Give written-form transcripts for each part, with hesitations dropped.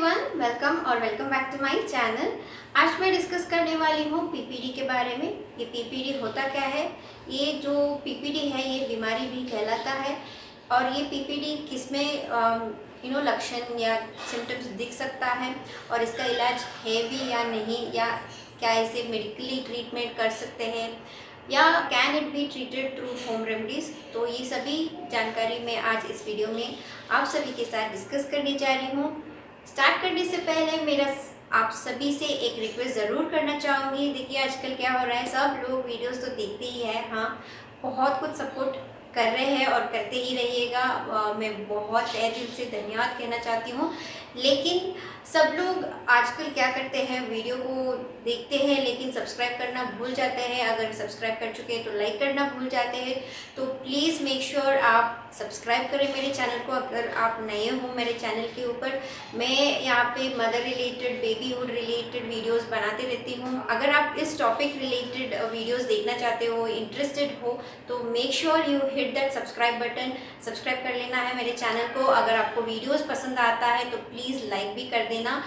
Everyone, welcome back to my channel. आज मैं discuss करने वाली हूँ पीपीडी के बारे में। ये पीपीडी होता क्या है? ये जो पीपीडी है ये बीमारी भी कहलाता है। और ये पीपीडी किसमें लक्षण या सिम्टम्स दिख सकता है और इसका इलाज है भी या नहीं, या क्या इसे मेडिकली ट्रीटमेंट कर सकते हैं या can it be treated through whom remedies. तो ये सभी जानकारी मैं आज इस वीडियो में आप सभी के साथ डिस्कस करने जा रही हूँ। स्टार्ट करने से पहले मेरा आप सभी से एक रिक्वेस्ट ज़रूर करना चाहूँगी। देखिए आजकल क्या हो रहा है, सब लोग वीडियोस तो देखते ही हैं, हाँ बहुत कुछ सपोर्ट कर रहे हैं और करते ही रहिएगा। मैं बहुत तहे दिल से धन्यवाद कहना चाहती हूँ। लेकिन सब लोग आजकल क्या करते हैं, वीडियो को देखते हैं लेकिन सब्सक्राइब करना भूल जाते हैं। अगर सब्सक्राइब कर चुके हैं तो लाइक करना भूल जाते हैं। तो प्लीज़ मेक श्योर आप सब्सक्राइब करें मेरे चैनल को। अगर आप नए हो मेरे चैनल के ऊपर, मैं यहाँ पे mother related, babyhood related videos बनाते रहती हूँ। अगर आप इस टॉपिक रिलेटेड वीडियोस देखना चाहते हो, इंटरेस्टेड हो, तो make sure you hit that subscribe button. Subscribe कर लेना है मेरे चैनल को। अगर आपको वीडियोस पसंद आता है तो प्लीज़ लाइक भी कर देना।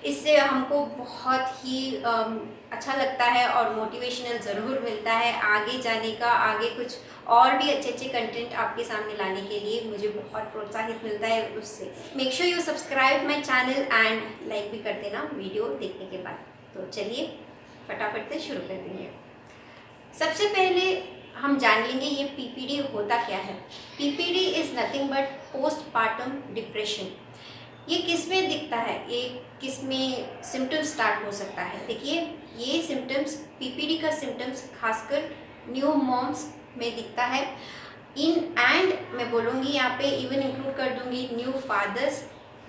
इससे हमको बहुत ही अच्छा लगता है और मोटिवेशनल ज़रूर मिलता है आगे जाने का। आगे कुछ और भी अच्छे अच्छे कंटेंट आपके सामने लाने के लिए मुझे बहुत प्रोत्साहित मिलता है उससे। Make sure you subscribe my channel and like भी कर देना वीडियो देखने के बाद। तो चलिए फटाफट से शुरू कर देंगे। सबसे पहले हम जान लेंगे ये पीपीडी होता क्या है। PPD is nothing but postpartum depression. ये किस में दिखता है, ये किस में सिम्टम्स स्टार्ट हो सकता है? देखिए ये सिम्टम्स, पीपीडी का सिम्टम्स खासकर न्यू मॉम्स में दिखता है। मैं बोलूँगी यहाँ पे इवन इंक्लूड कर दूँगी न्यू फादर्स,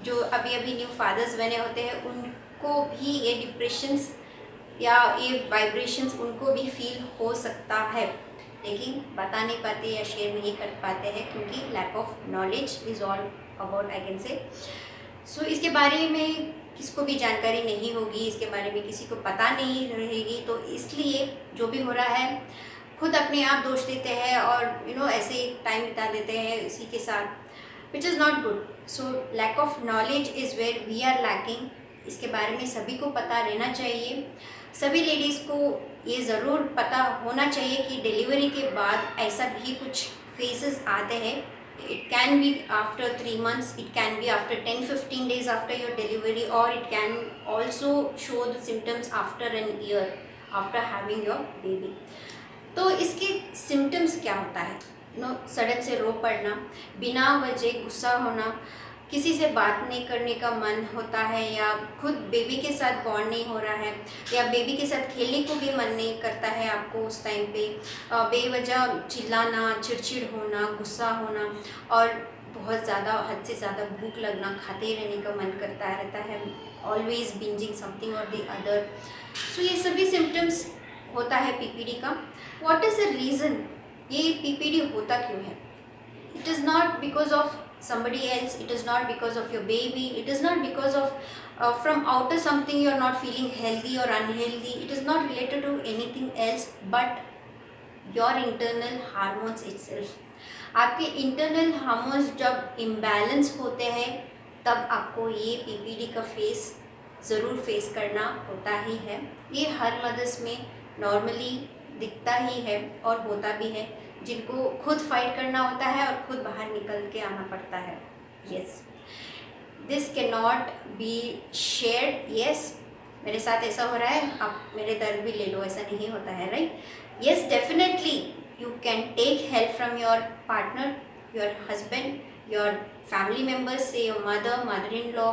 जो अभी न्यू फादर्स बने होते हैं, उनको भी ये डिप्रेशंस या ये वाइब्रेशंस उनको भी फील हो सकता है, लेकिन बता नहीं पाते या शेयर नहीं कर पाते हैं क्योंकि lack of knowledge is all about I can say. So इसके बारे में किसको भी जानकारी नहीं होगी, इसके बारे में किसी को पता नहीं रहेगी, तो इसलिए जो भी हो रहा है खुद अपने आप दोष देते हैं और ऐसे टाइम बिता देते हैं इसी के साथ, which is not good. So lack of knowledge is where we are lacking. इसके बारे में सभी को पता रहना चाहिए। सभी लेडीज़ को ये ज़रूर पता होना चाहिए कि डिलीवरी के बाद ऐसा भी कुछ फेसेस आते हैं। It can be after 3 months, it can be after 10-15 days after your delivery, or it can also show the symptoms after an year after having your baby. तो इसके सिम्टम्स क्या होता है? सडन से रो पड़ना, बिना वजह गुस्सा होना, किसी से बात नहीं करने का मन होता है, या खुद बेबी के साथ बॉन्ड नहीं हो रहा है, या बेबी के साथ खेलने को भी मन नहीं करता है आपको उस टाइम पे, बेवजह चिल्लाना, चिड़चिड़ होना, गुस्सा होना, और बहुत ज़्यादा हद से ज़्यादा भूख लगना, खाते रहने का मन करता रहता है, ऑलवेज बिंजिंग समथिंग और द अदर। सो ये सभी सिम्टम्स होता है पीपीडी का। व्हाट इज़ द रीज़न ये पीपीडी होता क्यों है? It is not because of somebody else, it is not because of your baby, it is not because of from outer something you are not feeling healthy or unhealthy, it is not related to anything else but your internal hormones itself. आपके internal hormones जब imbalance होते हैं तब आपको ये PPD का face ज़रूर face करना होता ही है। ये हर मदर्स में नॉर्मली दिखता ही है और होता भी है, जिनको खुद फाइट करना होता है और खुद बाहर निकल के आना पड़ता है। Yes, this can not be shared. Yes, मेरे साथ ऐसा हो रहा है, आप मेरे दर्द भी ले लो, ऐसा नहीं होता है, right? Yes, definitely you can take help from your partner, your husband, your family members से, your mother in law,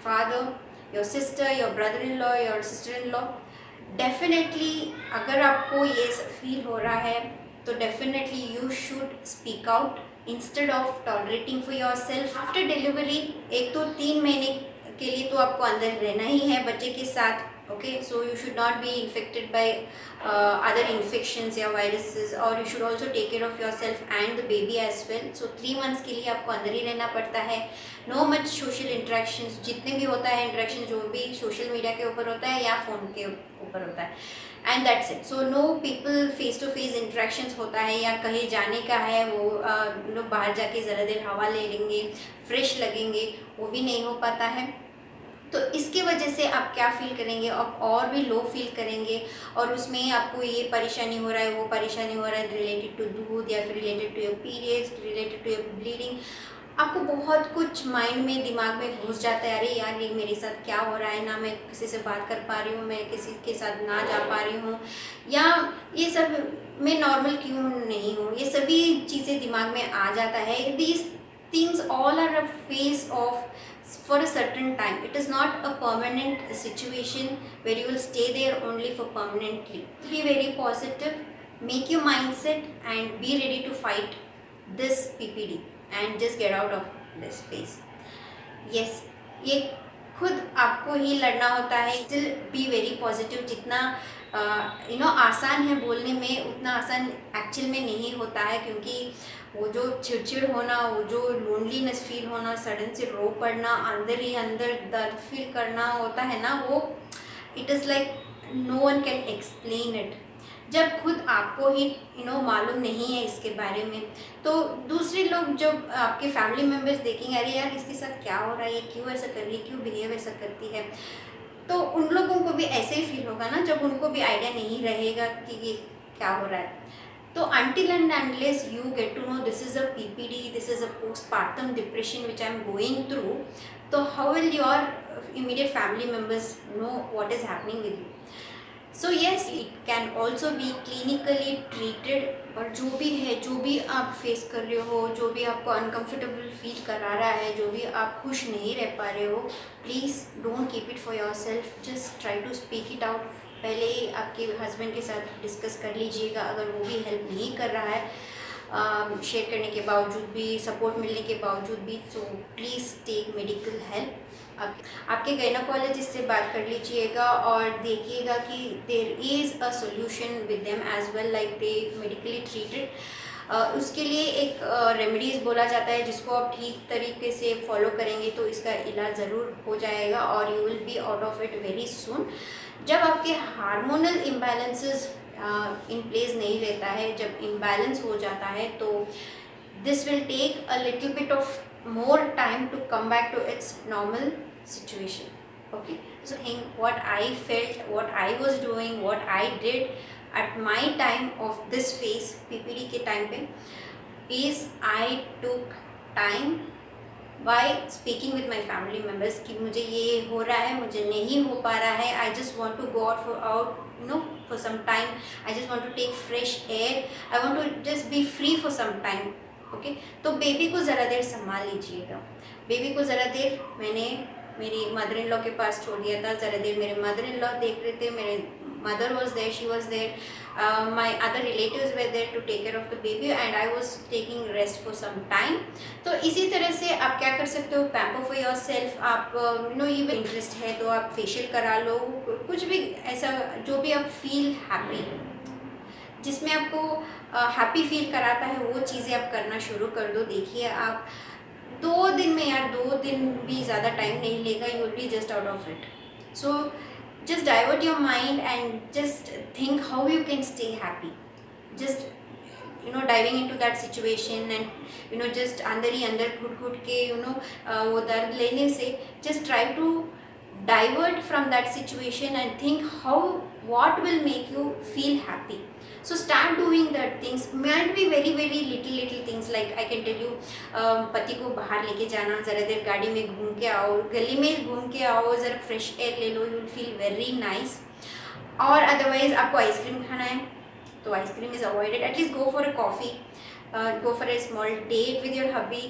father, your sister, your brother in law, your sister in law. Definitely अगर आपको ये feel हो रहा है तो definitely you should speak out instead of tolerating for yourself. After delivery 1 तो 3 महीने के लिए तो आपको अंदर रहना ही है बच्चे के साथ, okay? So you should not be infected by other infections या वायरसेस, और you should also take care of yourself and the baby as well. So 3 months के लिए आपको अंदर ही रहना पड़ता है। नो मच सोशल इंट्रैक्शंस, जितने भी होता है इंट्रैक्शन जो भी सोशल मीडिया के ऊपर होता है या फ़ोन के ऊपर होता है, and that's it. So no people face to face interactions होता है या कहीं जाने का है, वो लोग बाहर जाके ज़रा देर हवा ले लेंगे, फ्रेश लगेंगे, वो भी नहीं हो पाता है। तो इसके वजह से आप क्या फील करेंगे, आप और भी लो फील करेंगे, और उसमें आपको ये परेशानी हो रहा है, वो परेशानी हो रहा है रिलेटेड टू दूध या फिर related to your periods, related to your bleeding. आपको बहुत कुछ माइंड में, दिमाग में घुस जाता है, अरे यार ये मेरे साथ क्या हो रहा है, ना मैं किसी से बात कर पा रही हूँ, मैं किसी के साथ ना जा पा रही हूँ, या ये सब मैं नॉर्मल क्यों नहीं हूँ, ये सभी चीज़ें दिमाग में आ जाता है। These things all are a phase of for a certain time. It is not a permanent situation where you will stay there only for permanently. Be very positive, make your mindset and be ready to fight this PPD and just get out of this phase. Yes, ये खुद आपको ही लड़ना होता है। Still be very positive। जितना आसान है बोलने में, उतना आसान एक्चुअल में नहीं होता है, क्योंकि वो जो चिड़चिड़ होना, वो जो लोनलीनेस फील होना, सडन से रो पड़ना, अंदर ही अंदर दर्द फील करना होता है ना, वो it is like no one can explain it. जब खुद आपको ही मालूम नहीं है इसके बारे में, तो दूसरे लोग जो आपके फैमिली मेम्बर्स देखेंगे, अरे यार इसके साथ क्या हो रहा है, ये क्यों ऐसा कर रही है, क्यों बिहेव ऐसा करती है, तो उन लोगों को भी ऐसे ही फील होगा ना, जब उनको भी आइडिया नहीं रहेगा कि ये क्या हो रहा है। तो until and unless you get to know this is a PPD, this is a postpartum depression which I am going through, so how will your immediate family members know what is happening with you? So yes, it can also be clinically treated। और जो भी है, जो भी आप face कर रहे हो, जो भी आपको अनकंफर्टेबल फील करा रहा है, जो भी आप खुश नहीं रह पा रहे हो, please don't keep it for yourself, just try to speak it out. पहले ही आपके हस्बैंड के साथ डिस्कस कर लीजिएगा, अगर वो भी हेल्प नहीं कर रहा है शेयर करने के बावजूद भी, सपोर्ट मिलने के बावजूद भी, तो प्लीज़ टेक मेडिकल हेल्प। आपके गायनोकोलॉजिस्ट से बात कर लीजिएगा और देखिएगा कि there is a solution with them as well, like they medically treated. उसके लिए एक रेमेडीज़ बोला जाता है, जिसको आप ठीक तरीके से फॉलो करेंगे तो इसका इलाज ज़रूर हो जाएगा और you will be out of it very soon. जब आपके हार्मोनल इम्बैलेंसेस इन प्लेस नहीं रहता है, जब इम्बैलेंस हो जाता है, तो this will take a little bit of more time to come back to its normal situation. Okay, so think what I felt, what I was doing, what I did at my time of this phase, PPD के time पे, is I took time by speaking with my family members कि मुझे ये हो रहा है, मुझे नहीं हो पा रहा है, I just want to go out for some time, I just want to take fresh air, I want to just be free for some time. Okay, तो बेबी को ज़रा देर संभाल लीजिएगा। बेबी को ज़रा देर मैंने मेरी मदर इन लॉ के पास छोड़ दिया था, ज़रा देर मेरे मदर इन लॉ देख रहे थे, मेरे mother was there, she was there, my other relatives were there to take care of the baby and I was taking rest for some time. तो इसी तरह से आप क्या कर सकते हो, पैम्पर फॉर योर सेल्फ। आप ये इंटरेस्ट है तो आप फेशियल करा लो, कुछ भी ऐसा जो भी आप फील हैप्पी, जिसमें आपको हैप्पी फील कराता है, वो चीज़ें आप करना शुरू कर दो। देखिए आप 2 दिन में, यार 2 दिन भी ज़्यादा टाइम नहीं लेगा, you will be just out of it. So just divert your mind and just think how you can stay happy. Just diving into that situation and just अंदर ही अंदर घुट के वो दर्द लेने से just try to divert from that situation and think what will make you feel happy. So start doing that things, might be very very little things, like I can tell you पति को बाहर लेके जाना, ज़रा देर गाड़ी में घूम के आओ, गली में घूम के आओ, ज़रा फ्रेश एयर ले लो, you will feel very nice. और अदरवाइज आपको आइसक्रीम खाना है तो ice cream is avoided, at least go for a coffee, go for a small date with your hubby.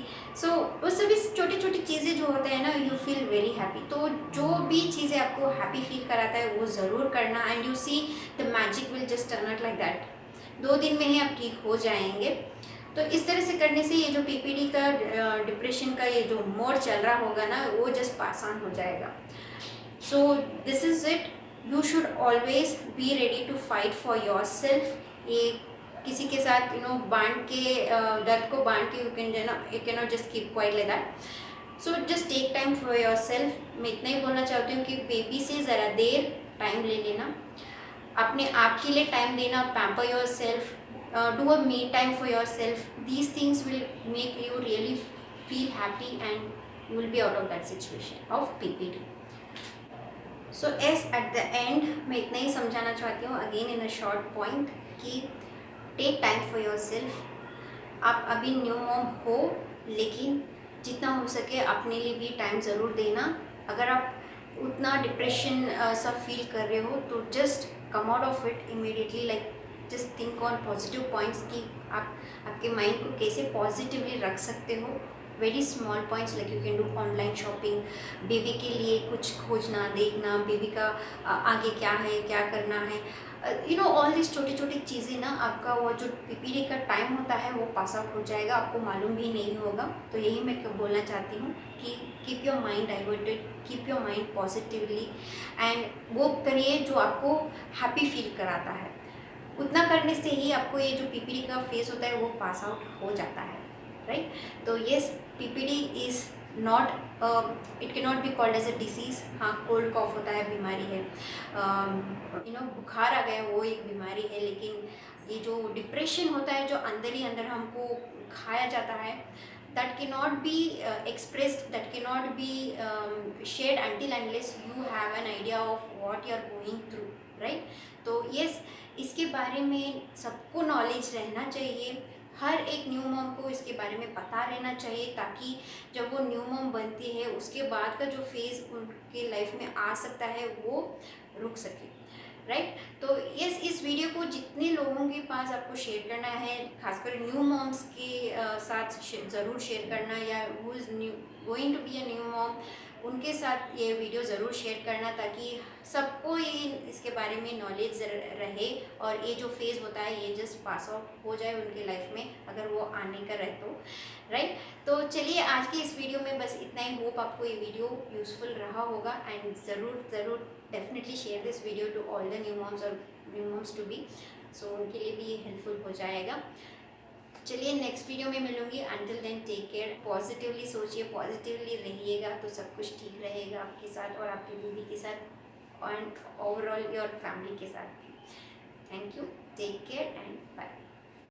So वो सभी छोटी छोटी चीज़ें जो होते हैं ना, यू फील वेरी हैप्पी। तो जो भी चीज़ें आपको हैप्पी फील कराता है वो ज़रूर करना and you see the magic will just turn out like that. 2 दिन में ही आप ठीक हो जाएंगे। तो इस तरह से करने से ये जो PPD का डिप्रेशन का ये जो मोड चल रहा होगा ना, वो जस्ट पास ऑन हो जाएगा। So this is it, you should always be ready to fight for yourself. ये किसी के साथ बांट के दर्द को बांट के you can not just keep quiet like that. So just take time for yourself. मैं इतना ही बोलना चाहती हूँ कि बेबी से ज़रा देर टाइम ले लेना, अपने आप के लिए टाइम देना, pamper your self, do a me time for your self, these things will make you really feel happy and you will be out of that situation of PPD. So as at the end मैं इतना ही समझाना चाहती हूँ again in a short point कि take time for yourself. आप अभी new mom हो, लेकिन जितना हो सके अपने लिए भी टाइम ज़रूर देना. अगर आप उतना डिप्रेशन सा फील कर रहे हो तो just come out of it immediately. Like just think on positive points कि आप आपके माइंड को कैसे पॉजिटिवली रख सकते हो. Very small points like you can do online shopping, baby के लिए कुछ खोजना देखना, बेबी का आगे क्या है, क्या करना है, यू नो ऑल दिस छोटी छोटी चीज़ें ना. आपका वो जो PPD का टाइम होता है वो पास आउट हो जाएगा, आपको मालूम भी नहीं होगा. तो यही मैं बोलना चाहती हूँ कि keep your mind diverted, keep your mind positively and वो करिए जो आपको हैप्पी फील कराता है. उतना करने से ही आपको ये जो PPD का फेस होता है वो पास आउट हो जाता है, राइट. तो yes, PPD is not, it can not be called as a disease. हाँ, कोल्ड कॉफ होता है, बीमारी है, यू नो बुखार आ गया वो एक बीमारी है. लेकिन ये जो डिप्रेशन होता है जो अंदर ही अंदर हमको खाया जाता है, that cannot be expressed, that cannot be shared until unless you have an idea of what you are going through, right. तो yes, इसके बारे में सबको नॉलेज रहना चाहिए. हर एक न्यू मॉम को इसके बारे में पता रहना चाहिए, ताकि जब वो न्यू मॉम बनती है उसके बाद का जो फेज़ उनके लाइफ में आ सकता है वो रुक सके, राइट. तो यस, इस वीडियो को जितने लोगों के पास आपको शेयर करना है, खासकर न्यू मॉम्स के साथ ज़रूर शेयर करना, या who is new going to be a new mom, उनके साथ ये वीडियो ज़रूर शेयर करना, ताकि सबको ये इसके बारे में नॉलेज रहे और ये जो फेज़ होता है ये जस्ट पास आउट हो जाए उनके लाइफ में, अगर वो आने का रहे तो, राइट. तो चलिए आज की इस वीडियो में बस इतना ही. होप आपको ये वीडियो यूज़फुल रहा होगा एंड ज़रूर definitely share this video to all the new moms और new moms to be, so उनके लिए भी ये हेल्पफुल हो जाएगा. चलिए नेक्स्ट वीडियो में मिलूंगी. Until then take care. Positively सोचिए, पॉजिटिवली रहिएगा तो सब कुछ ठीक रहेगा आपके साथ और आपके बेबी के साथ एंड ओवरऑल योर फैमिली के साथ. Thank you. Take care and bye.